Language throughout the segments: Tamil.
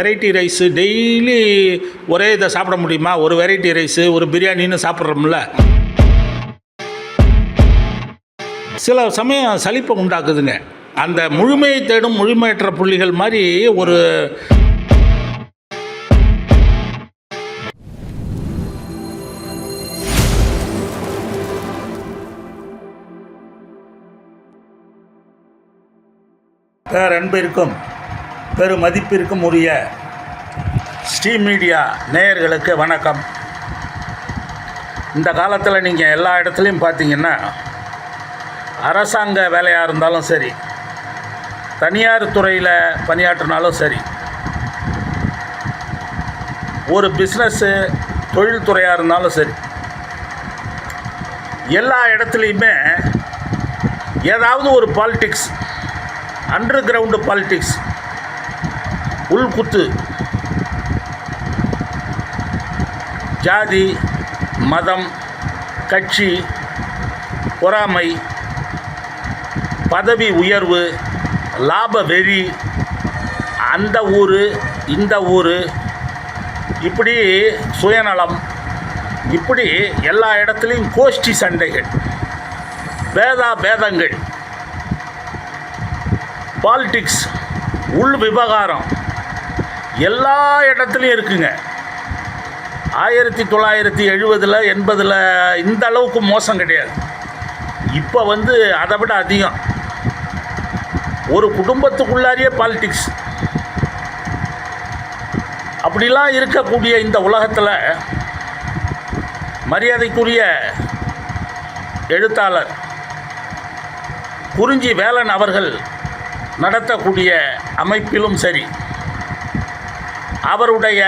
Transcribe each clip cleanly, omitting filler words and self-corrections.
வெரைட்டி ரைஸு டெய்லி ஒரே இதை சாப்பிட முடியுமா? ஒரு வெரைட்டி ரைஸு ஒரு பிரியாணின்னு சாப்பிட்றோம்ல, சில சமயம் சலிப்பை உண்டாக்குதுங்க. அந்த முழுமையை தேடும் முழுமையற்ற புள்ளிகள் மாதிரி ஒரு பேரன்பிற்கும் பெருமதிப்பிற்கும் உரிய ஸ்ரீ மீடியா நேயர்களுக்கு வணக்கம். இந்த காலத்தில் நீங்கள் எல்லா இடத்துலையும் பார்த்தீங்கன்னா, அரசாங்க வேலையாக இருந்தாலும் சரி, தனியார் துறையில் பணியாற்றினாலும் சரி, ஒரு பிஸ்னஸ்ஸு தொழில்துறையாக இருந்தாலும் சரி, எல்லா இடத்துலையுமே ஏதாவது ஒரு பாலிடிக்ஸ், அண்டர் கிரவுண்டு பாலிடிக்ஸ், உள்குத்து, ஜாதி மதம் கட்சி பொறாமை, பதவி உயர்வு, லாப வெறி, அந்த ஊர் இந்த ஊர், இப்படி சுயநலம், இப்படி எல்லா இடத்துலையும் கோஷ்டி சண்டைகள், பேதங்கள், பாலிடிக்ஸ், உள் விவகாரம் எல்லா இடத்துலையும் இருக்குங்க. 1970 80 இந்த அளவுக்கு மோசம் கிடையாது. இப்போ அதை விட அதிகம். ஒரு குடும்பத்துக்குள்ளாரியே பாலிடிக்ஸ். அப்படிலாம் இருக்கக்கூடிய இந்த உலகத்தில் மரியாதைக்குரிய எழுத்தாளர் குறிஞ்சி வேலன் அவர்கள் நடத்தக்கூடிய அமைப்பிலும் சரி, அவருடைய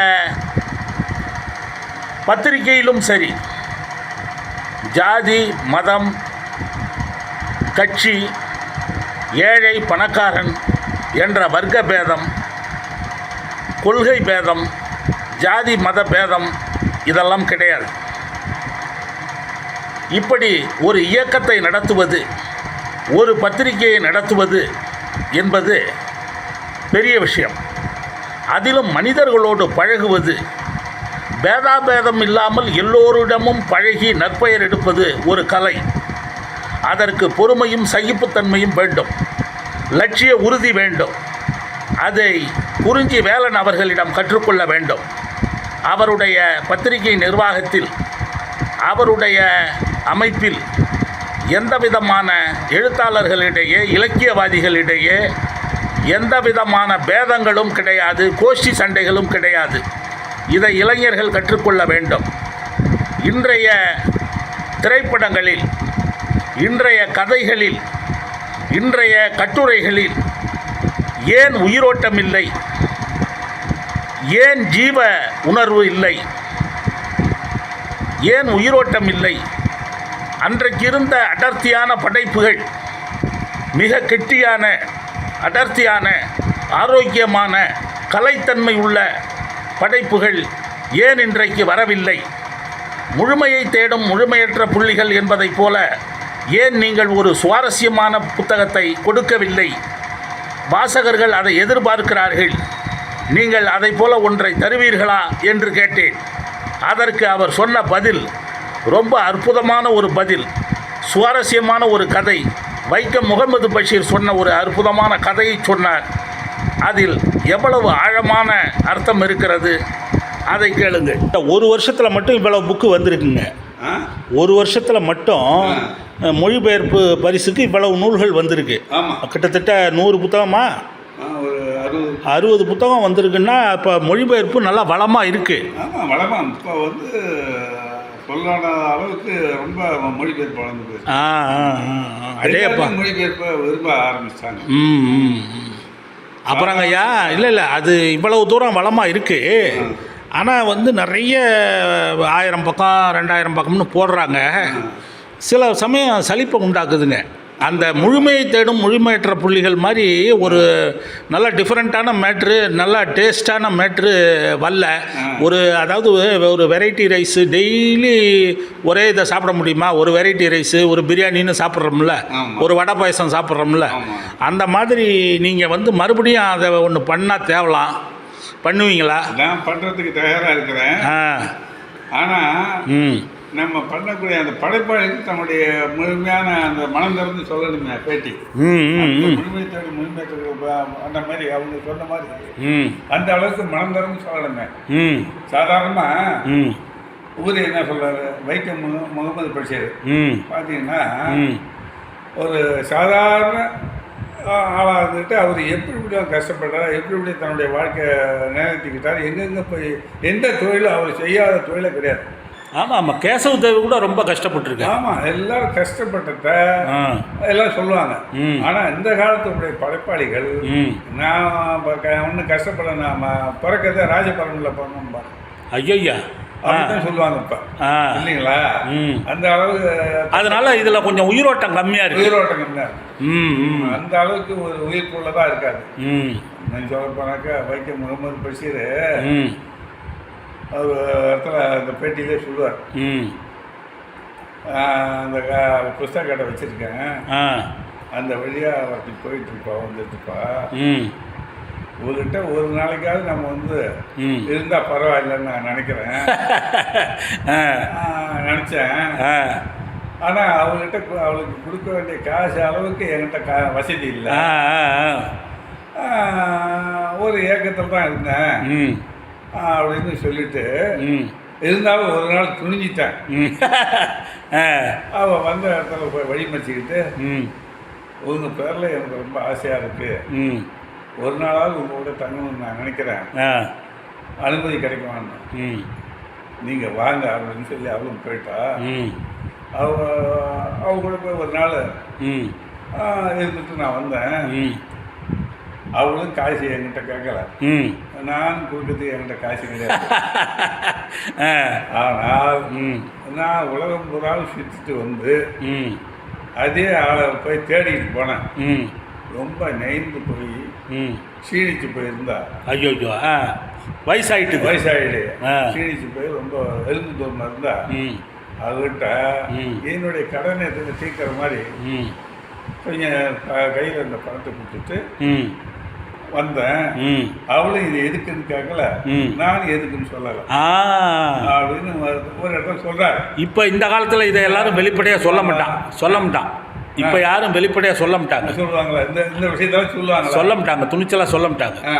பத்திரிகையிலும் சரி, ஜாதி மதம் கட்சி, ஏழை பணக்காரன் என்ற வர்க்க பேதம், கொள்கை பேதம், ஜாதி மத பேதம் இதெல்லாம் கிடையாது. இப்படி ஒரு இயக்கத்தை நடத்துவது, ஒரு பத்திரிகையை நடத்துவது என்பது பெரிய விஷயம். அதிலும் மனிதர்களோடு பழகுவது, பேதாபேதம் இல்லாமல் எல்லோரிடமும் பழகி நற்பெயர் எடுப்பது ஒரு கலை. அதற்கு பொறுமையும் சகிப்புத்தன்மையும் வேண்டும், லட்சிய உறுதி வேண்டும். அதை குறிஞ்சி வேலன் அவர்களிடம் கற்றுக்கொள்ள வேண்டும். அவருடைய பத்திரிகை நிர்வாகத்தில், அவருடைய அமைப்பில் எந்த விதமான எழுத்தாளர்களிடையே, இலக்கியவாதிகளிடையே எந்த விதமான பேதங்களும் கிடையாது, கோஷ்டி சண்டைகளும் கிடையாது. இதை இளைஞர்கள் கற்றுக்கொள்ள வேண்டும். இன்றைய திரைப்படங்களில், இன்றைய கதைகளில், இன்றைய கட்டுரைகளில் ஏன் உயிரோட்டம் இல்லை, ஏன் ஜீவ உணர்வு இல்லை, ஏன் உயிரோட்டம் இல்லை? அன்றைக்கு இருந்த அடர்த்தியான படைப்புகள், மிக கெட்டியான அடர்த்தியான ஆரோக்கியமான கலைத்தன்மை உள்ள படைப்புகள் ஏன் இன்றைக்கு வரவில்லை? முழுமையை தேடும் முழுமையற்ற புள்ளிகள் என்பதைப் போல ஏன் நீங்கள் ஒரு சுவாரஸ்யமான புத்தகத்தை கொடுக்கவில்லை? வாசகர்கள் அதை எதிர்பார்க்கிறார்கள். நீங்கள் அதை போல ஒன்றை தருவீர்களா என்று கேட்டேன். அதற்கு அவர் சொன்ன பதில் ரொம்ப அற்புதமான ஒரு பதில், சுவாரஸ்யமான ஒரு கதை. வைக்கம் முகமது பஷீர் சொன்ன ஒரு அற்புதமான கதையை சொன்னார். அதில் எவ்வளவு ஆழமான அர்த்தம் இருக்கிறது, அதை கேளுங்க. ஒரு வருஷத்தில் மட்டும் இவ்வளவு புக்கு வந்திருக்குங்க. ஒரு வருஷத்தில் மட்டும் மொழிபெயர்ப்பு பரிசுக்கு இவ்வளவு நூல்கள் வந்திருக்கு. கிட்டத்தட்ட 100 புத்தகமா, 60 புத்தகம் வந்திருக்குன்னா இப்போ மொழிபெயர்ப்பு நல்லா வளமாக இருக்குது. வளமாக இப்போ சொல்லாத அளவுக்கு ரொம்ப மொழிபெயர்ப்பு வளர்ந்து, அதேப்பா மொழிபெயர்ப்பை விரும்ப ஆரம்பித்தாங்க. அப்புறங்க ஐயா, இல்லை அது இவ்வளவு தூரம் வளமாக இருக்குது. ஆனால் நிறைய 1000 பக்கம் 2000 பக்கம்னு போடுறாங்க. சில சமயம் சலிப்பை உண்டாக்குதுங்க. அந்த முழுமையை தேடும் முழுமையற்ற புள்ளிகள் மாதிரி ஒரு நல்ல டிஃப்ரெண்ட்டான மேட்ரு, நல்லா டேஸ்டான மேட்ரு வரல. அதாவது ஒரு வெரைட்டி ரைஸு டெய்லி ஒரே இதை சாப்பிட முடியுமா? ஒரு வெரைட்டி ரைஸு ஒரு பிரியாணின்னு சாப்பிட்றோம்ல, ஒரு வடை பாயசம் சாப்பிட்றோம்ல, அந்த மாதிரி நீங்கள் மறுபடியும் அதை ஒன்று பண்ணால் தேவலாம். பண்ணுவீங்களா? நான் பண்ணுறதுக்கு தயாராக இருக்கிறேன். ஆ. ஆனால் ம். நம்ம பண்ணக்கூடிய அந்த படைப்பாளிக்கு தன்னுடைய முழுமையான அந்த மனம் திறந்து சொல்லணுமே பேட்டி. ம். ம். ம். முழுமையத்தோடு அந்த மாதிரி அவங்க சொன்ன மாதிரி ம். அந்த அளவுக்கு மனம் திறந்து சொல்லணுமே. ம். சாதாரணமாக ம். ஊர் என்ன சொல்றாரு, வைக்கம் முகமது பஷீர் ம். பார்த்தீங்கன்னா ம். ஒரு சாதாரண ஆளாக இருந்துட்டு அவர் எப்படி கஷ்டப்பட்டார், எப்படி தன்னுடைய வாழ்க்கை நிலைத்திக்கிட்டார், எங்கெங்கே போய் எந்த தொழிலும் அவர் செய்யாத தொழிலே கிடையாது. ஆமாம் ஆமாம், கேசவ தேவி கூட ரொம்ப கஷ்டப்பட்டுருக்கேன். ஆமாம், எல்லாரும் கஷ்டப்பட்டத ஆ. எல்லாம் சொல்லுவாங்க. ம். ஆனால் இந்த காலத்துடைய படைப்பாளிகள் ம். நான் ஒன்றும் கஷ்டப்பட நான் பிறக்கதை ராஜபரமில் பண்ணணும் ஐயா. அப்படிதான் சொல்லுவாங்க இப்போ ஆ. இல்லைங்களா? ம். அந்த அளவுக்கு அதனால இதில் கொஞ்சம் உயிரோட்டம் கம்மியாக இருக்கு. உயிரோட்டம் கம்மியாக ம். ம். அந்த அளவுக்கு ஒரு உயிர்ப்புள்ளதாக இருக்காது. ம். நான் சொல்ல போனாக்கா வைக்கம் முகமது பஷீர் ம். ஒரு இடத்துல அந்த பேட்டியிலே சொல்லுவார், ம். அந்த புஸ்தக கடை வச்சுருக்கேன், ஆ. அந்த வழியாக அப்படி போயிட்டுருப்பா வந்துட்டுருப்பா, ம். உங்கள்கிட்ட ஒரு நாளைக்காவது நம்ம வந்து ம். இருந்தால் பரவாயில்லன்னு நான் நினைக்கிறேன். நினச்சேன். ஆ. ஆனால் அவங்ககிட்ட அவளுக்கு கொடுக்க வேண்டிய காசு அளவுக்கு என்கிட்ட வசதி இல்லை. ஒரு ஏக்கத்தில் தான் இருந்தேன் ம். அப்படின்னு சொல்லிட்டு ம். இருந்தாலும் ஒரு நாள் துணிஞ்சிட்டேன். ம். அவள் வந்த இடத்துல போய் வழிமறிச்சிக்கிட்டு, ம். உங்கள் பேரில் எனக்கு ரொம்ப ஆசையாக இருக்குது, ம். ஒரு நாளாவது உங்களோட தங்கணும்னு நான் நினைக்கிறேன், ஆ. அனுமதி கிடைக்குமான்னு. ம். நீங்கள் வாங்க அப்படின்னு சொல்லி அவளும் போயிட்டா. ம். அவ கூட போய் ஒரு நாள் ம். இருந்துட்டு நான் வந்தேன். ம். அவளும் காசு என்கிட்ட கேட்கல, ம். நான் கொடுக்கறதுக்கு என்கிட்ட காசு கிடையாது. ஆ. ஆனால் ம். நான் உலகம் பூராவும் சுற்றிட்டு வந்து ம். அதே ஆளை போய் தேடிக்கிட்டு போனேன். ம். ரொம்ப நெய்ந்து போய் ம். க்ஷீணிச்சு போயிருந்தா. ஐயோ. ஆ. வயசாயிட்டு வயசாயிடு ஆ. க்ஷீணிச்சு போய் ரொம்ப எலும்பு தூரமாக இருந்தா. ம். அவர்கிட்ட ம். என்னுடைய கடனை எதுன்னு தீர்க்கிற மாதிரி ம். கொஞ்சம் கையில் இந்த பணத்தை கொடுத்துட்டு ம். வந்தேன். ம். அவளும் இது எதுக்குன்னு கேட்கல, ம். நான் எதுக்குன்னு சொல்லலை ஆ. அப்படின்னு ஒரு இடத்துல சொல்கிறார். இப்போ இந்த காலத்தில் இதை எல்லாரும் வெளிப்படையாக சொல்ல மாட்டான். இப்போ யாரும் வெளிப்படையாக சொல்ல மாட்டாங்க. சொல்லுவாங்களா? இந்த விஷயத்தான் சொல்லுவாங்க. சொல்ல மாட்டாங்க, துணிச்சலாக சொல்ல மாட்டாங்க. ஆ.